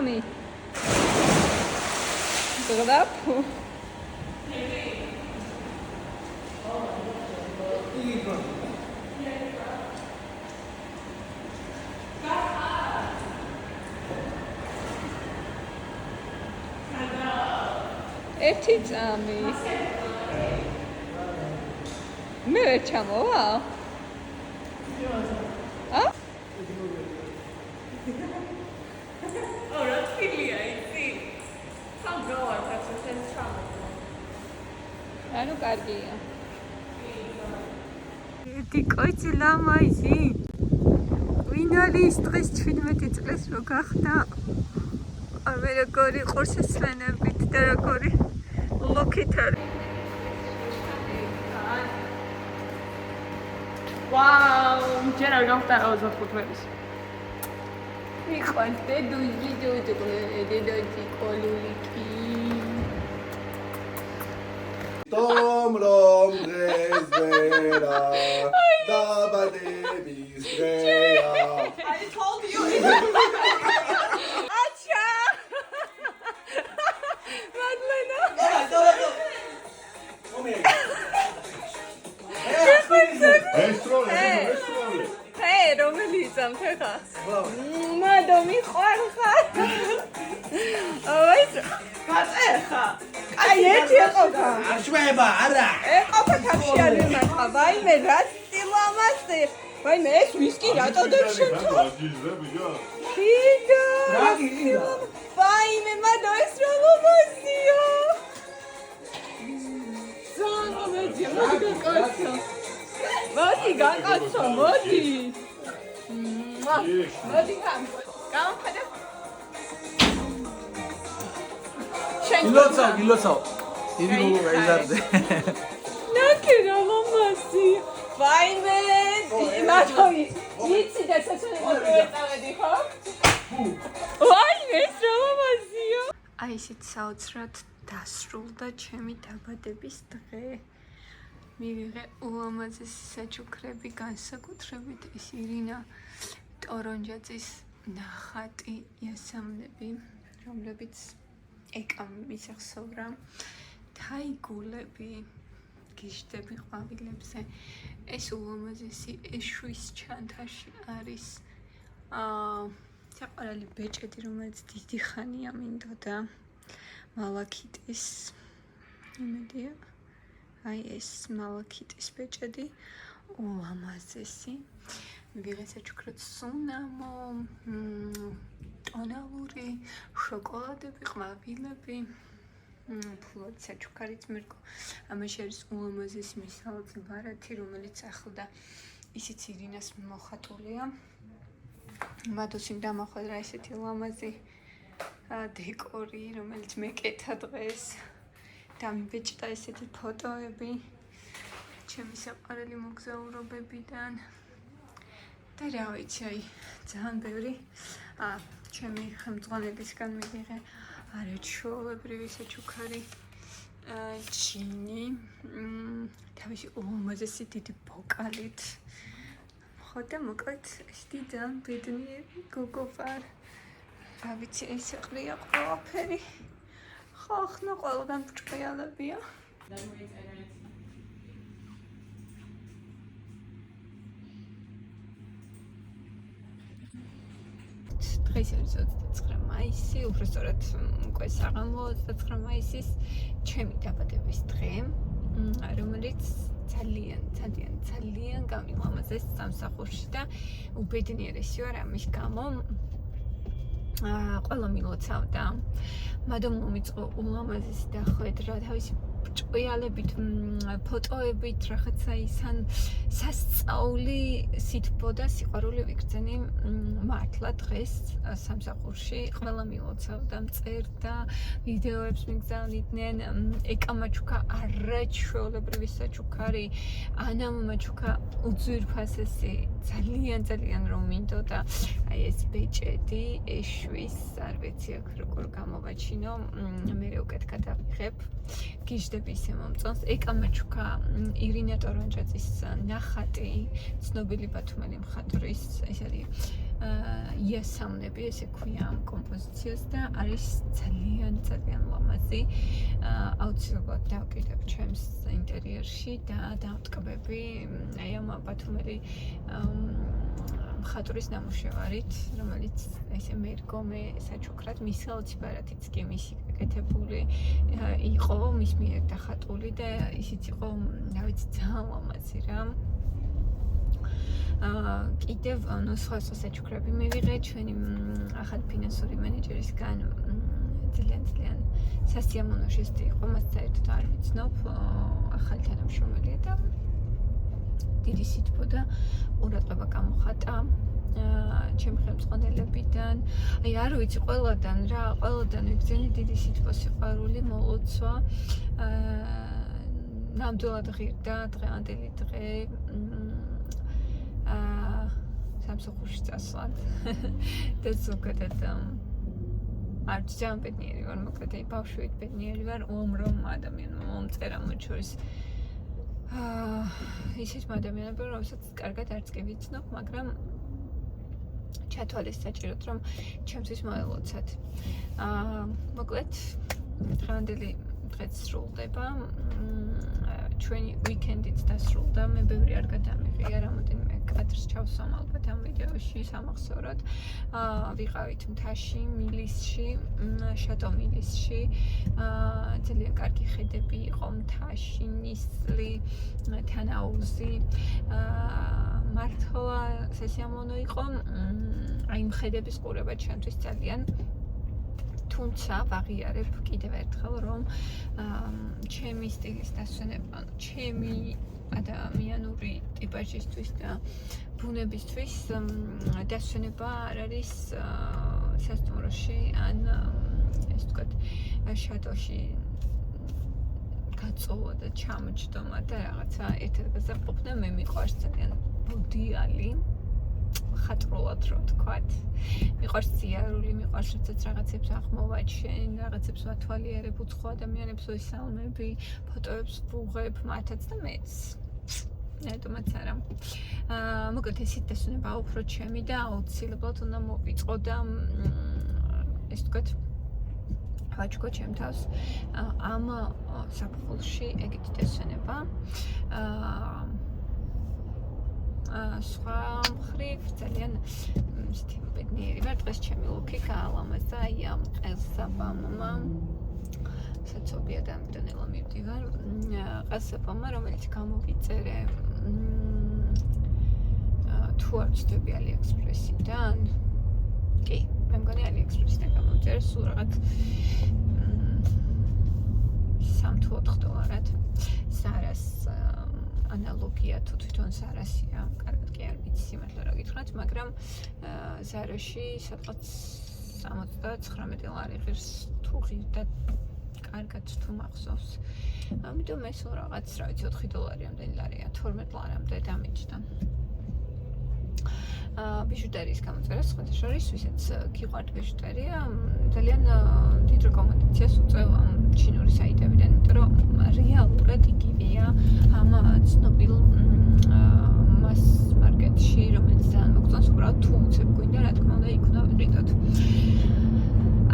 წამი. გრაფუ. ერთი წამი. მე ვერ ჩამოვა? ა? Oh, that's filia, I see. Some girl has a sense trouble. ანუ კარგია. ერთი კოიცი ლამაიზი. ვინ არის დღეს 17 წელს რო გახდა? მე როგორი ყურსესვენებით და როგორი ლოქით არის. Wow, ჯერ არ გავხდა 25 მეtres. მიყვარს დედუჟი დედოჯი კოლულიკი. Tom rom resvera dabadebis rea. I told you. აჩა! მადლენა. Estrole. ჰე, რომელი იცამთ ხა? მადო მიყვარხარ. აიცა. გაწეხა. აი ერთი ეყობა. Ashweba ara. ეყობა თავში არ მარტყა. ვაიმე რა სტილამასე. ვაიმე ეს ვისკი რატო დაშენთო? დიდა. ვაიმე მადო ეს რა ლობაზია. ზამომეძი მაგაკაცო. მოდი გაკაცო, მოდი. მოდი გამხედე. გილოცავ. დიდი მოგვიზარდე. ნაკერა მომასი. ვაიმე, მათოი. იცი და საჩვენებო ეწავედი ხო? ვაიმე, ეს რა მომასია. აი ისეთ საოცრად დასრულდა ჩემი დაბადების დღე. მივიღე ულამაზესი საჩუქრები, განსაკუთრებით ეს ირინა ტორონჯაძის ნახატი იასამნები, რომლებიც ეკამ მისახსოვრა, თაიგულები, გიშდები ყვავილებზე. ეს ულამაზესი ეშვის ჩანთაში არის საყვარელი ბეჭედი, რომელიც დიდი ხანია მინდოდა მალაქიტის იმედია. აი ეს მალაქიტის ბეჭედი ულამაზესი. მივიღე საჩუქრად სუნამო, ტონალური, შოკოლადები, ყვავილები. ფულად საჩუქარიც მერკო. ამაში არის ულამაზესი მისალოძი ბარათი, რომელიც ახლდა ისიც ირინას მოხატულია. მადოსიმ დამახვედრა ესეთი ულამაზი დეკორი, რომელიც მეკეთა დღეს. დამიბეჭდა ესეთი ფოტოები ჩემი საყვარელი მოგზაურობებიდან და რა ვიცი, აი ძალიან ბევრი ჩემი ხელმძღვანელისგან მივიღე არაჩვეულებრივი საჩუქარი ჩინი თავისი ულამაზესი დიდი ბოკალით ხო და მოკლედ ესეთი ძალიან ბედნიერი გოგო ვარ რა ვიცი ეს ყრია ყველაფერი ხახნა ყველგან ბრჭყიალებია დღეს არის 29 მაისი, უბრალოდ უკვე საღამო 29 მაისის ჩემი დაბადების დღე, რომელიც ძალიან გამილამაზეს სამსახურში და უბედნიერესი ვარ ამის გამო. ყველა მილოცავდა. მადამ მომიწყო ულამაზესი დახვედრა თავისი ჭყიალებით, ფოტოებით, რაღაცა ისან სასწაული სითბოდა, სიყვარული ვიგრძენი მართლა დღეს სამსახურში. ყველა მილოცავდა, მწერდა, ვიდეოებს მიგზავნიდნენ, ეკა მაჩუკა არაჩვეულებრივი საჩუქარი, ანა მაჩუკა უძვირფასესი, ძალიან რომ მინდოდა აი ეს ბეჭედი, ეშვის, არ ვიცი აქ როგორ გამოვაჩინო, მე უკეთ გადავიღებ. გიჟდები ისე მომწონს. ეკა მაჩუკა ირინა ტორონჯაძის ნახატი, ცნობილი ბათუმელი მხატვრის, ეს არის იასამნები, ესე ქვია ამ კომპოზიციას და არის ძალიან ლამაზი. აუცილებლად დავკიდებ ჩემს ინტერიერში და დავტკბები აი ამ ბათუმელი მხატვრის ნამუშევარით, რომელიც ესე მერგომე საჩუქრად მისალცი ბარათიც კი მისი გაკეთებული იყო, მის მიერ დახატული და ისიც იყო, რა ვიცი, ძალიან ლამაზი რა. კიდევ სხვა საჩუქრები მივიღე ჩვენი ახალ ფინანსური მენეჯერისგან ძალიან სასიამოვნო ჟესტი იყო, მას საერთოდ არ ვიცნობ, ახალი თანამშრომელია და დიდი სითბო და ყურადღება გამოხატა ჩემი ხელმძღვანელებიდან. აი არ ვიცი, ყველადან ვიგზენი დიდი სითბო სიყვარული მოლოცვა. ნამდვილად ღირდა დღევანდელი დღე. სამსახურში წასვლად და ზოგადად არც ძალიან ბედნიერი ვარ, მოკლედ აი ბავშვით ბედნიერი ვარ, უამრავ ადამიანმა მომწერა მათ შორის ისეთ ადამიანები, რომელსაც კარგად არც კი ვიცნობ, მაგრამ ჩათვალეს საჭიროდ, რომ ჩემთვის მოელოცათ. მოკლედ დღევანდელი დღეც სრულდება. ჩვენი ვიკენდიც დასრულდა, მე ბევრი არ გადამიღია, რამოდენიმე კადრს ჩავსვამ ალბათ ამ ვიდეოში სამახსოვროდ. ვიყავით მთაში, მილისში, შატო მილისში. ძალიან კარგი ხედები იყო მთაში, ნისლი, თანაუზი. მართლა სასიამოვნო იყო. აი იმ ხედების ყურება ჩემთვის ძალიან თუმცა ვაღიარებ კიდევ ერთხელ, რომ ჩემი სტილის დასვენება, ჩემი ადამიანური ტიპაჟისთვის და ბუნებისთვის დასვენება არ არის სასტუმროში ან ესე ვთქვათ შატოში გაწოვა და ჩამოჯდომა და რაღაცა ერთად გაზაფხულნა. მე მიყვარს ძალიან ბუდიალი ხატრულად რომ ვთქვათ. მიყვარს ზიარული, მიყვარს როდესაც რაღაცებს აღმოვაჩენ, რაღაცებს ვათვალიერებ, უცხო ადამიანებს ვისალმები, ფოტოებს ვუღებ მათაც და მეც. ნეტომაც არა. მოკლედ ესეთ დასვენება უფრო ჩემი და აუცილებლად უნდა მოვიწყო და ესე ვთქვათ ვაჩქო ჩემ თავს ამ საფუძვლში ეგეთი დასვენება. სხვა მხრივ ძალიან ისეთი ბედნიერი ვარ, დღეს ჩემი ლუკი გაალამაზა აი ამ ყელსაბამმა. საცობია და ამიტომ ელა მივდივარ. ყელსაბამმა, რომელიც გამოვიწერე თუ არ ვცდები AliExpress-იდან. კი, მე მგონი AliExpress-იდან გამოვიწერე სულ რაღაც 3 თუ 4 დოლარად. Saras ანალოგია თუ თვითონ Sarasია, კარგად კი არ ვიცი სიმართლე რა გითხრათ, მაგრამ Zara-ში სადღაც 79 დოლარი ღირს თუ ღირდა კარგად თუ მახსოვს. ამიტომ ეს რაღაც რა ვიცი 4 დოლარამდე ლარია, 12 ლარამდე დამიჯდა. ბიჟუტერიის გამოწერა სხვადასხვა, ვისაც გიყვართ ბიჟუტერია, ძალიან დიდ რეკომენდაციას უწევ ჩინური საიტებიდან, იმიტომ რომ რეალურად იგივეა ამ ცნობილ მას მარკეტში, რომელიც ძალიან მოგწონს, უბრალოდ თუ უცებ გვინდა, რა თქმა უნდა, იქ უნდა ვიყიდოთ.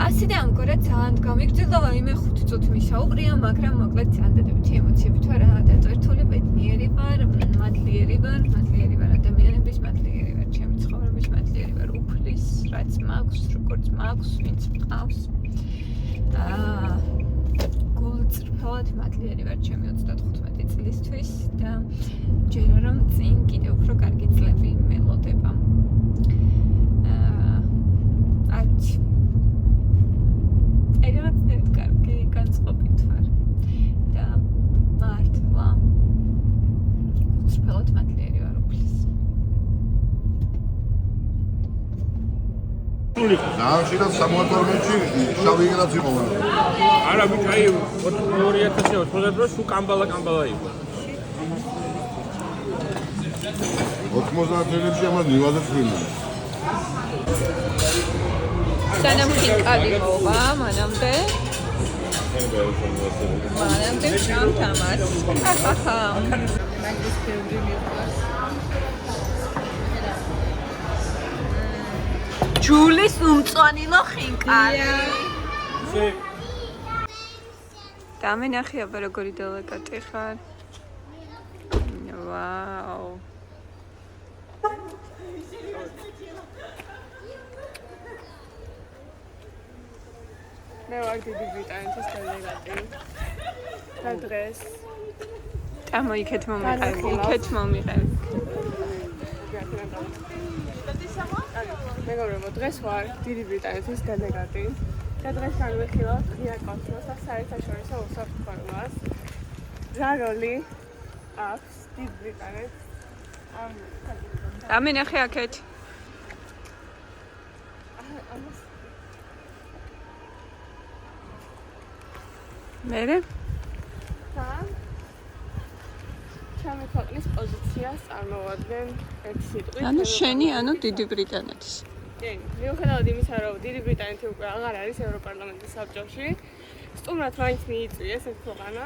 ასე და ამგვარად ძალიან გამიგრძელდა, ვაიმე 5 წუთი მისაუბრია, მაგრამ მოკლედ ძალიან დადებითი ემოციებით ვარ, დაწვერთული, ბედნიერი ვარ, მადლიერი ვარ ადამიანების, მადლიერი ვარ ჩემი ცხოვრების, მადლიერი ვარ უფლის, რაც მაქვს, როგორც მაქვს, ვინც მყავს. გულწრფელად მადლიერი ვარ ჩემი 35 წლისთვის და ჯერა რომ წინ კიდევ უფრო კარგი წლები მელოდება. არც აი რაღაცნაირად კარგი განწყობით ვარ და მართლა გულწრფელად მადლიერი ვარ უფლის. Zaanshida 72-ში შავი ეგრაც იყო. არა ბიჭო, აი 2000 დროს სულ კამბალა იყო. 90-ებში ამას ნივაზებს ვინმე. სანამ ხიკალი მოვა, მანამდე შამთამას. მაგის ფერული მიყვარს. ჟულის უმწვანილო ხინკალი. დამენახე აბა როგორი დელეგატი ხარ. ვაუ. მე ვარ დიდი ბრიტანეთის დელეგატი. და დღეს ამო იქეთ მომიყევი. მეგობრებო, დღეს ვარ დიდი ბრიტანეთის დელეგატი და დღეს განვიხილავთ ღია კოსმოსს და საერთაშორისო უსაფრთხოებას. რა როლი აქვს დიდ ბრიტანეთს ამ საკითხში? ამენახე აქეთ. მერე? ჩემი ქვეყნის პოზიციას წარმოვადგენ ერთი სიტყვით. ანუ შენი, ანუ დიდი ბრიტანეთის. კი, მიუხედავად იმისა, რომ დიდი ბრიტანეთი უკვე აღარ არის ევროპარლამენტის საბჭოში, სტუმრად მაინც მიიწვიეს ეს ქვეყანა,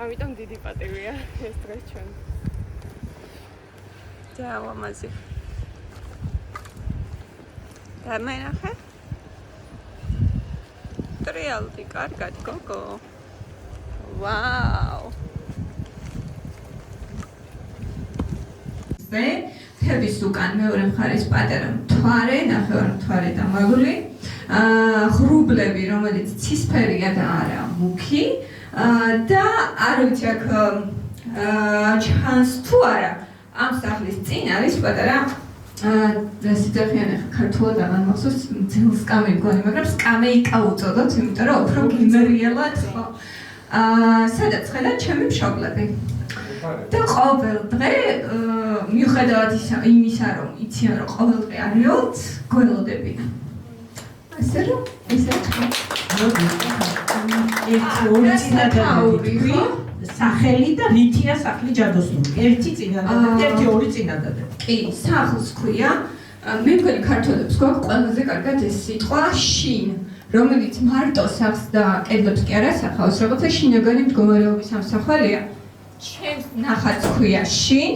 ამიტომ დიდი პატივია ეს დღეს ჩვენ. დაავამაზი. დამენახე? ტრიალდი, კარგად, გოგო. ვაუ. თების უკან მეორე მხარის პატარა მთვარე, ნახევარმთვარე და მაგული, ღრუბლები, რომელიც ცისფერია და არა მუქი და არ ვიცი აქ ჩანს თუ არა ამ სახლის წინ არის პატარა სიძახიანი ქართულად აღარ მახსოვს ძილ სკამი მგონი, მაგრამ სკამეიკა უწოდოთ, იმიტომ რომ უფრო გიმერიელად ხო. სადაც ხედავთ ჩემი მშობლები. და ყოველ დღე მიუხედავად იმისა, რომ იციან, რომ ყოველ დღე არიოთ, გველოდებიან. ასე რომ ესე ორი წინადადი სახელი და რითია სახლი ჯადოსნური. ერთი წინადადი, ერთი ორი წინადადი. კი, სახლს ქვია. მე მგონი ქართველებს გვაქვს ყველაზე კარგად ეს სიტყვა შინ, რომელიც მარტო სახლს და კედლებს კი არ ასახავს, რაღაცა შინაგანი მდგომარეობის ამსახვალია. ჩემს ნახატს ქვია შინ,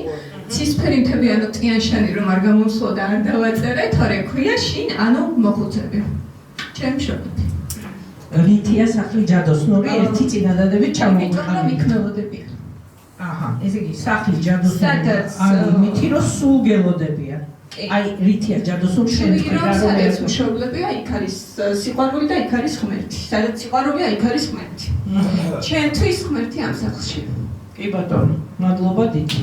ცისფერი მთები ანუ ტიან-შანი რომ არ გამოსვლა და არ დავაწერე, თორე ქვია შინ, ანუ მოხუცები. ჩემი მშობლები. რითია სახლი ჯადოსნური, ერთი წინადადებით ჩამოვიყალიბეთ. იმიტომ რომ იქნელოდებიან. აჰა, ესე იგი სახლი ჯადოსნური არის იმითი რომ სულ გელოდებიან. აი რითია ჯადოსნური შემთხვევა რომ სადაც მშობლებია, იქ არის სიყვარული და იქ არის ღმერთი. სადაც სიყვარულია, იქ არის ღმერთი. ჩემთვის ღმერთი ამ სახლში. კი ბატონო, მადლობა დიდი.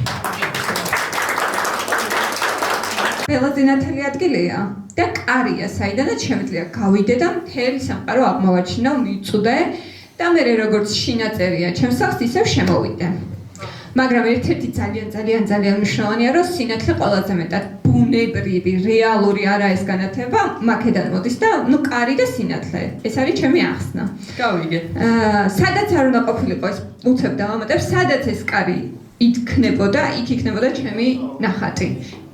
ყველაზე ნათელი ადგილია და კარია, საიდანაც შემიძლია გავიდე და მთელი სამყარო აღმოვაჩინო, მივწუდე და მე როგორც შინაწერია ჩემს სახლს ისევ შემოვიდე. მაგრამ ერთ-ერთი ძალიან მნიშვნელოვანია, რომ სინათლე ყველაზე მეტად ბუნებრივი, რეალური არა ეს განათება, მაქედან მოდის და კარი და სინათლე. ეს არის ჩემი ახსნა. გავიგე. სადაც არ უნდა ყოფილიყო ეს უცებ დავამატებ, სადაც ეს კარი იქნებოდა, იქ იქნებოდა ჩემი ნახატი.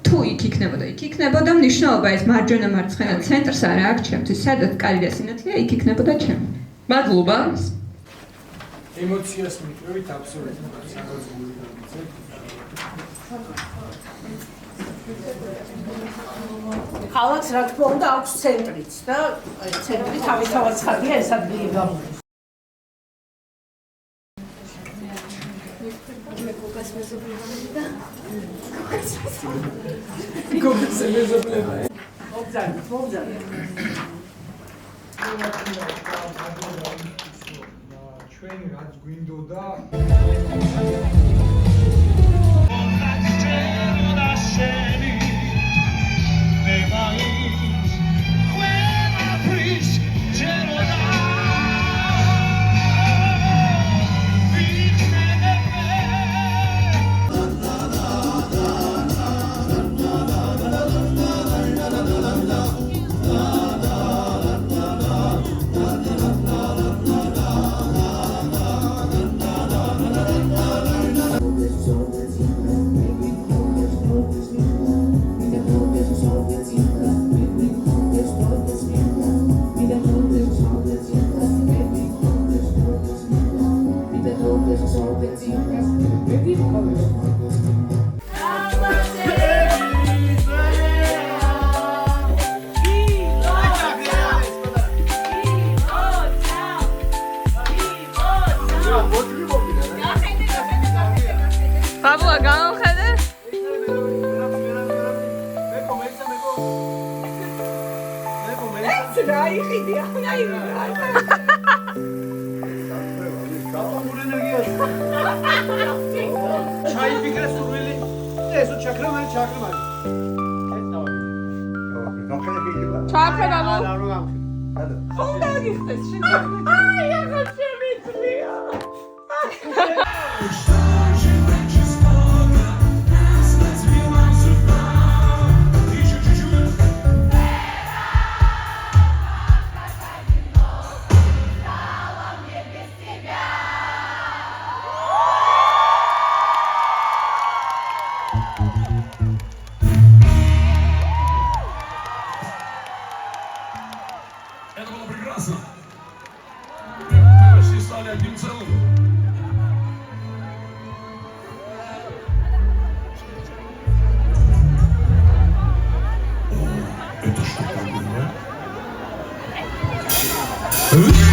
თუ იქ იქნებოდა, მნიშვნელობა ეს მარჯვენა მარცხენა ცენტრს არ აქვს ჩემთვის, სადაც კარი და სინათლეა, იქ იქნებოდა ჩემი. მადლობა. ემოციას მიყევით აბსოლუტურად. ქალაქს რა თქმა უნდა აქვს ცენტრიც და ცენტრი თავისთავად ხარია ეს ადგილი გამოდის. ჩვენი რაც გვინდოდა რა იყიდი აი ჩაიფიქრე სურვილი და ესო ჩაქრა ჩაქრა ჩააქრა რა რო გამხი ხონდა გიხდეს შენ აი ახლა შემიძლია Это было прекрасно. Мы почти стали одним целым. О, это что такое?